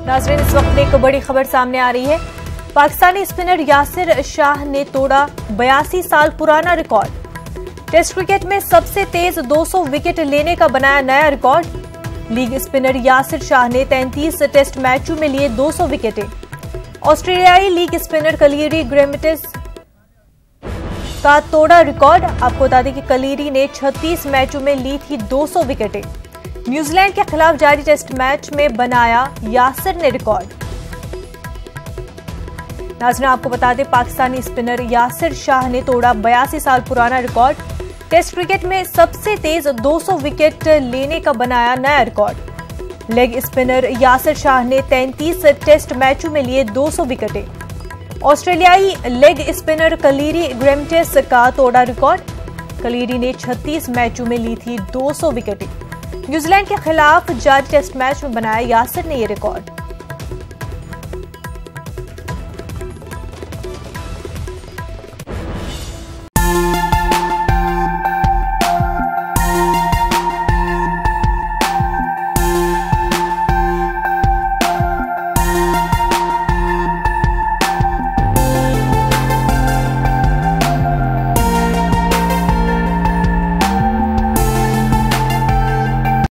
नाज़रीन, इस वक्त एक बड़ी खबर सामने आ रही है। पाकिस्तानी स्पिनर यासिर शाह ने तोड़ा 82 साल पुराना रिकॉर्ड। टेस्ट क्रिकेट में सबसे तेज 200 विकेट लेने का बनाया नया record. League spinner Yasir Shah ने 33 टेस्ट मैचों में लिए 200 विकेटें। ऑस्ट्रेलियाई लीग स्पिनर कलीरी ग्रेमिटिस का तोड़ा रिकॉर्ड। आपको बता दें कि कलीरी ने 36 मैचों में ली थी 200 विकेटें। न्यूजीलैंड के खिलाफ जारी टेस्ट मैच में बनाया यासिर ने रिकॉर्ड। नाज़रीन, आपको बता दें पाकिस्तानी स्पिनर यासिर शाह ने तोड़ा 82 साल पुराना रिकॉर्ड। टेस्ट क्रिकेट में सबसे तेज 200 विकेट लेने का बनाया नया record. Leg spinner Yasir Shah ने 33 टेस्ट मैचों में लिए 200 विकेटें। ऑस्ट्रेलियाई लेग स्पिनर कलीरी ग्रेमिटिस का तोड़ा रिकॉर्ड। कलीरी ने 36 मैचों में ली थी 200 विकेटें। न्यूजीलैंड के खिलाफ जारी टेस्ट मैच में बनाया यासिर ने यह रिकॉर्ड।